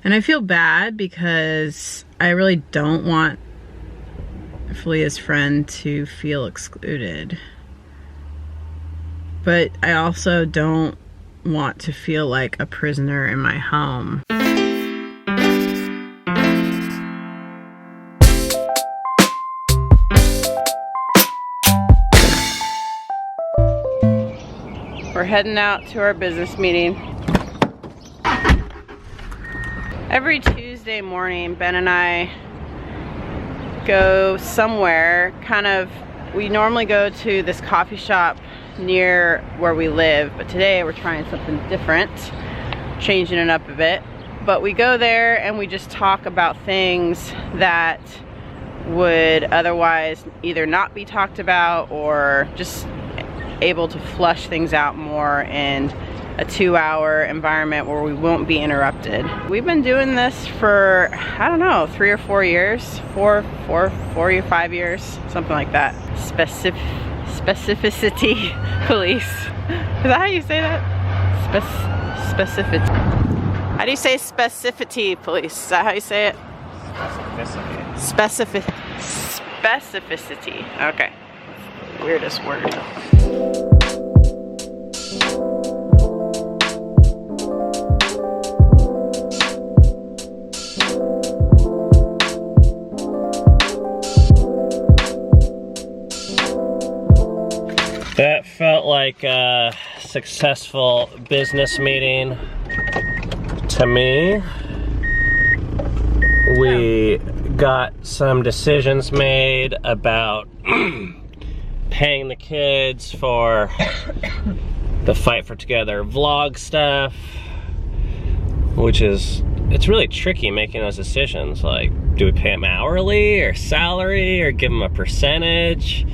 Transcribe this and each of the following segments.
And I feel bad because I really don't want Filia's friend to feel excluded. But I also don't want to feel like a prisoner in my home. We're heading out to our business meeting. Every Tuesday morning, Ben and I go somewhere, we normally go to this coffee shop near where we live, but today we're trying something different, changing it up a bit. But we go there and we just talk about things that would otherwise either not be talked about or just able to flush things out more in a 2-hour environment where we won't be interrupted. We've been doing this for, I don't know, 3 or 4 years, 4 or 5 years, something like that. Specificity police. Is that how you say that? Specificity. How do you say specificity police? Is that how you say it? Specificity. Specificity. Okay. Weirdest word. That felt like a successful business meeting to me. We got some decisions made about paying the kids for the Fight for Together vlog stuff, which is, it's really tricky making those decisions. Like, do we pay them hourly or salary or give them a percentage?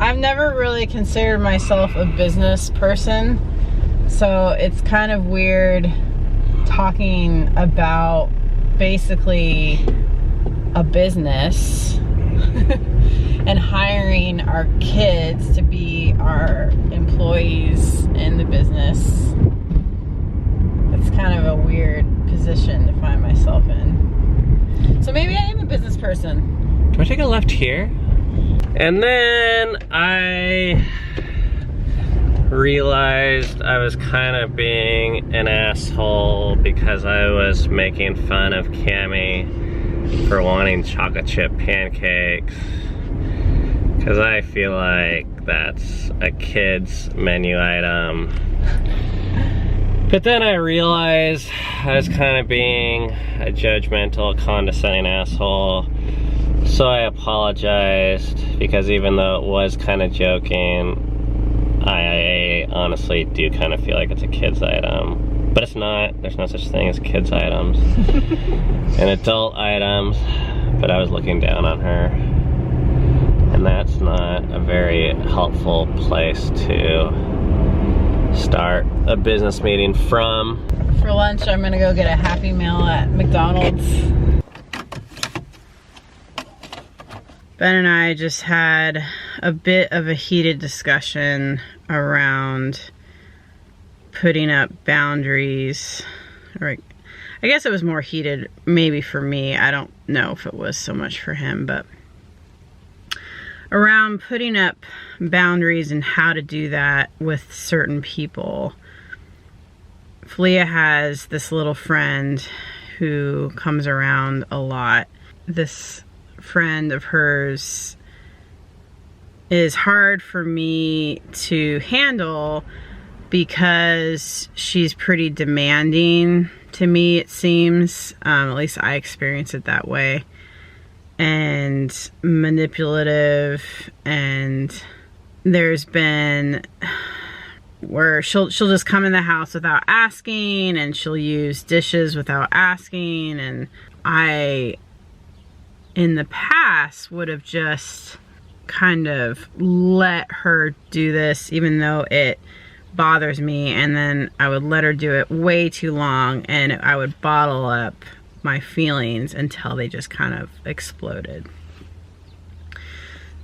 I've never really considered myself a business person, so it's kind of weird talking about basically a business and hiring our kids to be our employees in the business. It's kind of a weird position to find myself in. So maybe I am a business person. Do I take a left here? And then I realized I was kind of being an asshole because I was making fun of Cammie for wanting chocolate chip pancakes, because I feel like that's a kid's menu item. But then I realized I was kind of being a judgmental, condescending asshole. So I apologized, because even though it was kind of joking, I honestly do kind of feel like it's a kid's item. But it's not. There's no such thing as kids' items and adult items. But I was looking down on her, and that's not a very helpful place to start a business meeting from. For lunch, I'm gonna go get a Happy Meal at McDonald's. Ben and I just had a bit of a heated discussion around putting up boundaries. Or I guess it was more heated maybe for me. I don't know if it was so much for him, but around putting up boundaries and how to do that with certain people. Filia has this little friend who comes around a lot. This friend of hers is hard for me to handle because she's pretty demanding to me, it seems. At least I experience it that way. And manipulative, and there's been where she'll just come in the house without asking, and she'll use dishes without asking, and I in the past would have just kind of let her do this even though it bothers me, and then I would let her do it way too long, and I would bottle up my feelings until they just kind of exploded.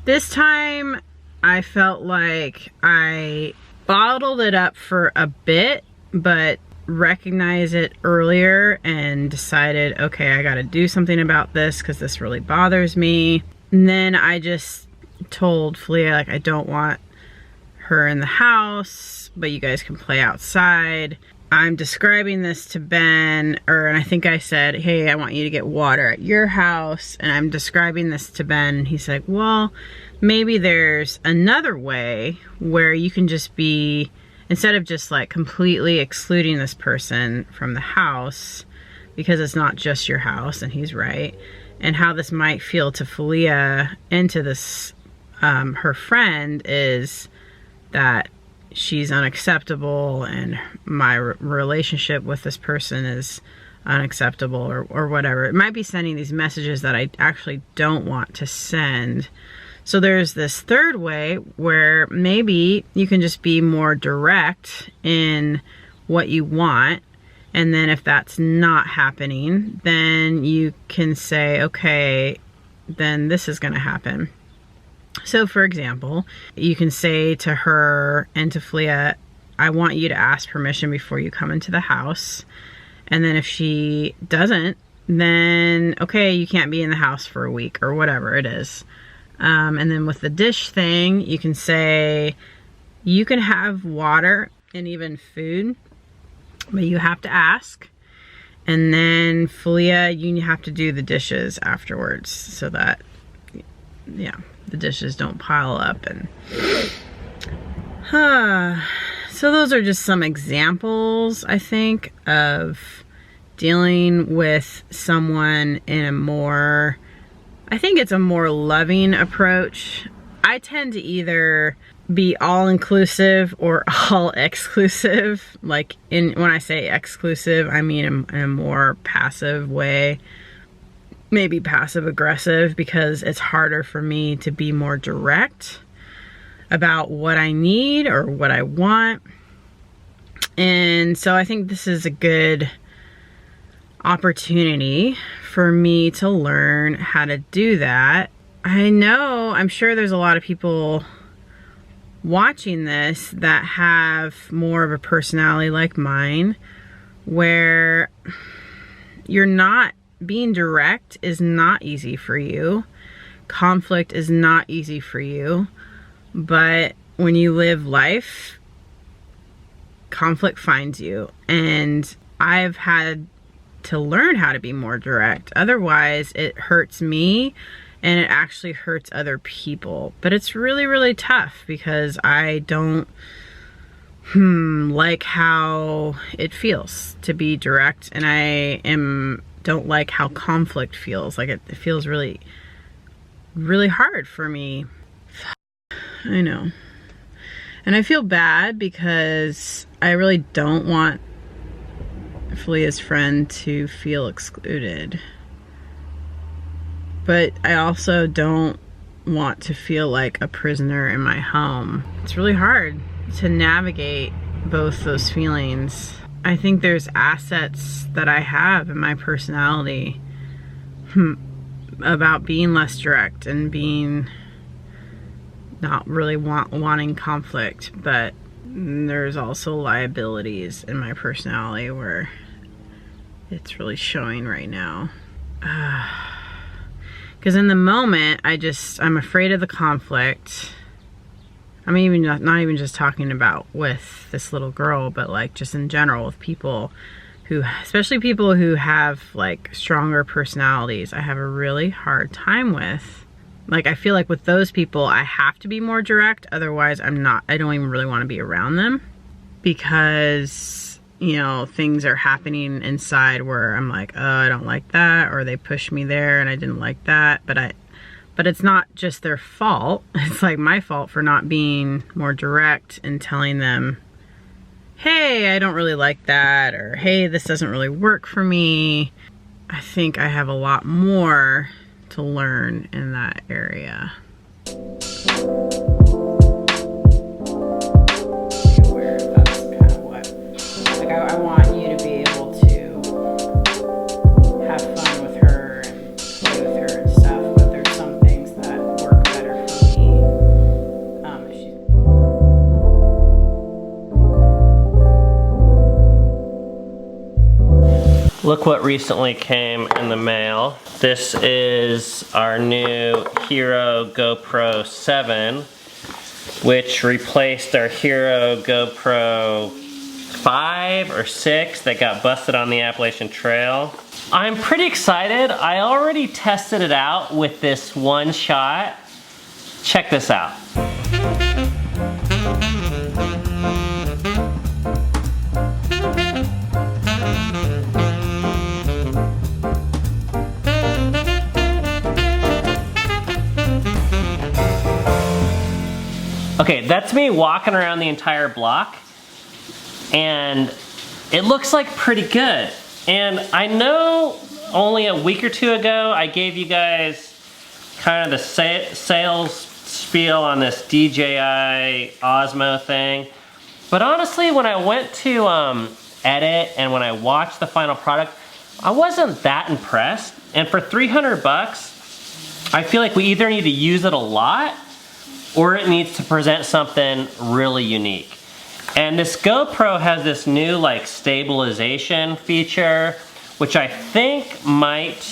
This time I felt like I bottled it up for a bit, but recognize it earlier and decided, okay, I gotta do something about this because this really bothers me. And then I just told Filia, like, I don't want her in the house, but you guys can play outside. I'm describing this to Ben, and I think I said, hey, I want you to get water at your house, and I'm describing this to Ben, and he's like, well, maybe there's another way where you can just be, instead of just like completely excluding this person from the house, because it's not just your house, and he's right, and how this might feel to Filia and to this, her friend, is that she's unacceptable and my relationship with this person is unacceptable, or whatever. It might be sending these messages that I actually don't want to send. So there's this third way where maybe you can just be more direct in what you want, and then if that's not happening, then you can say, okay, then this is going to happen. So for example, you can say to her and to Filia, I want you to ask permission before you come into the house. And then if she doesn't, then okay, you can't be in the house for a week or whatever it is. And then with the dish thing, you can say, you can have water and even food, but you have to ask. And then Filia, you have to do the dishes afterwards so that, yeah, the dishes don't pile up. And so those are just some examples, I think, of dealing with someone in a more, I think it's a more loving approach. I tend to either be all-inclusive or all-exclusive. Like, when I say exclusive, I mean in a more passive way. Maybe passive-aggressive, because it's harder for me to be more direct about what I need or what I want. And so I think this is a good opportunity for me to learn how to do that. I'm sure there's a lot of people watching this that have more of a personality like mine, where you're not, being direct is not easy for you. Conflict is not easy for you. But when you live life, conflict finds you. And I've had to learn how to be more direct. Otherwise, it hurts me and it actually hurts other people. But it's really, really tough because I don't like how it feels to be direct, and I don't like how conflict feels. Like it feels really, really hard for me. I know. And I feel bad because I really don't want Filia's friend to feel excluded. But I also don't want to feel like a prisoner in my home. It's really hard to navigate both those feelings. I think there's assets that I have in my personality about being less direct and being not really wanting conflict, but there's also liabilities in my personality where it's really showing right now. Because in the moment, I'm afraid of the conflict. I'm even not even just talking about with this little girl, but like just in general with people who, especially people who have like stronger personalities, I have a really hard time with. Like, I feel like with those people, I have to be more direct. Otherwise, I don't even really want to be around them, because, you know, things are happening inside where I'm like, oh, I don't like that, or they pushed me there and I didn't like that. But it's not just their fault. It's like my fault for not being more direct and telling them, hey, I don't really like that, or hey, this doesn't really work for me. I think I have a lot more to learn in that area. Where that's kind of what, like, I want you to be able to have fun with her and play with her and stuff, but there's some things that work better for me. If she's... Look what recently came in the mail. This is our new Hero GoPro 7, which replaced our Hero GoPro 5 or 6 that got busted on the Appalachian Trail. I'm pretty excited. I already tested it out with this one shot. Check this out. Okay, that's me walking around the entire block, and it looks like pretty good. And I know only a week or two ago I gave you guys kind of the sales spiel on this DJI Osmo thing, but honestly when I went to edit and when I watched the final product, I wasn't that impressed. And for 300 bucks, I feel like we either need to use it a lot or it needs to present something really unique. And this GoPro has this new like stabilization feature, which I think might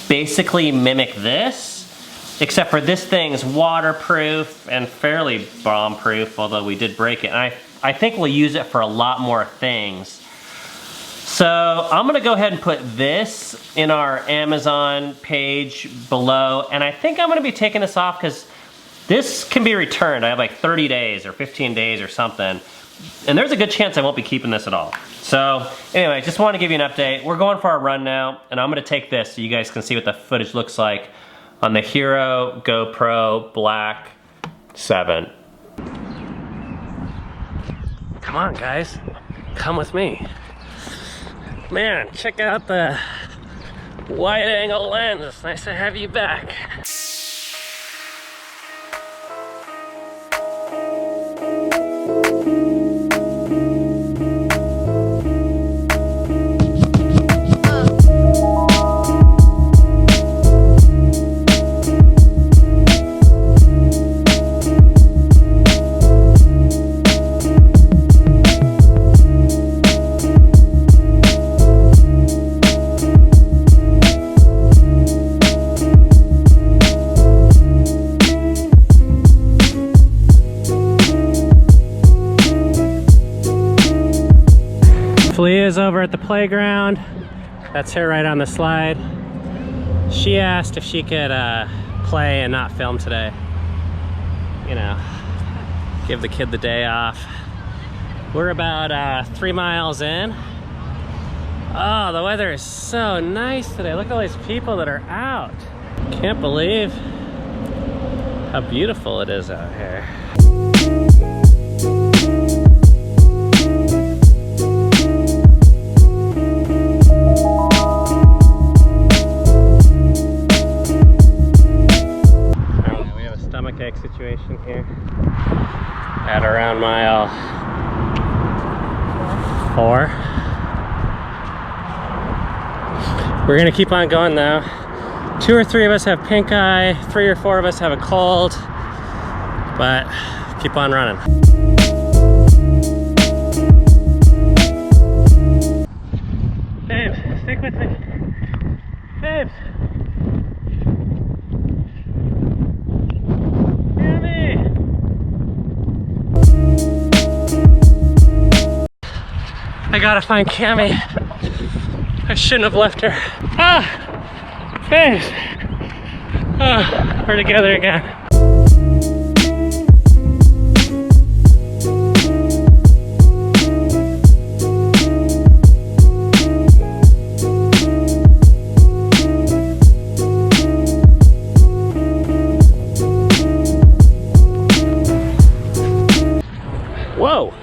basically mimic this, except for this thing's waterproof and fairly bomb-proof, although we did break it. And I think we'll use it for a lot more things. So I'm gonna go ahead and put this in our Amazon page below, and I think I'm gonna be taking this off because this can be returned. I have like 30 days or 15 days or something. And there's a good chance I won't be keeping this at all. So anyway, just want to give you an update. We're going for our run now, and I'm gonna take this so you guys can see what the footage looks like on the Hero GoPro Black 7. Come on guys, come with me. Man, check out the wide angle lens. It's nice to have you back. Filia's over at the playground. That's her right on the slide. She asked if she could play and not film today. You know, give the kid the day off. We're about 3 miles in. Oh, the weather is so nice today. Look at all these people that are out. Can't believe how beautiful it is out here. Situation here at around mile 4. We're gonna keep on going though. 2 or 3 of us have pink eye, 3 or 4 of us have a cold, but keep on running. Babes, stick with me. Babes. I gotta find Cammy. I shouldn't have left her. Ah! Babes! Oh, we're together again. Whoa!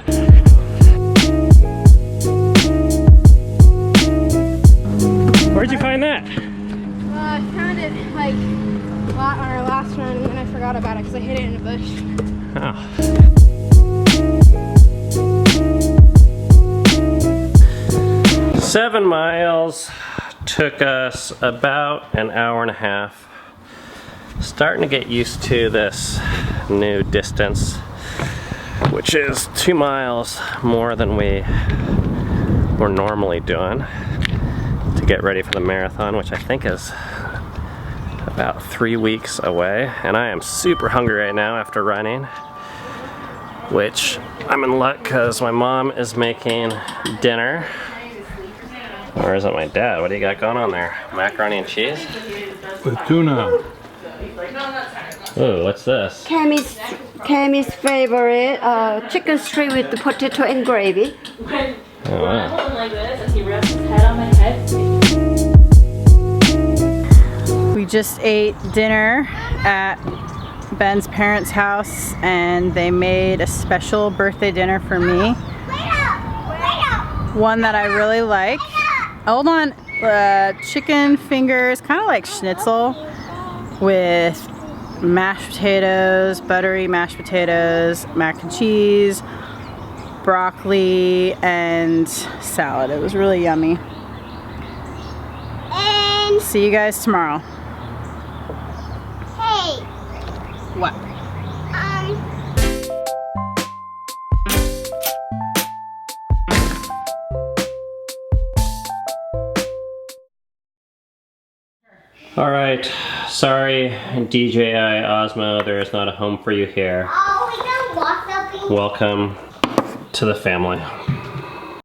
Where'd you find that? I found it like on our last run, and then I forgot about it because I hid it in a bush. Oh. 7 miles took us about an hour and a half. Starting to get used to this new distance, which is 2 miles more than we were normally doing. get ready for the marathon, which I think is about 3 weeks away. And I am super hungry right now after running, which I'm in luck because my mom is making dinner. Or is it my dad? What do you got going on there? Macaroni and cheese? With tuna. Ooh, what's this? Cammy's favorite chicken strips with the potato and gravy. Oh, wow. We just ate dinner at Ben's parents' house and they made a special birthday dinner for me. One that I really like. Hold on. Chicken fingers, kind of like schnitzel with mashed potatoes, buttery mashed potatoes, mac and cheese, broccoli, and salad. It was really yummy. And See you guys tomorrow. hey, What? All right, sorry, DJI Osmo, there is not a home for you here. oh, we got lots of people. Welcome to the family.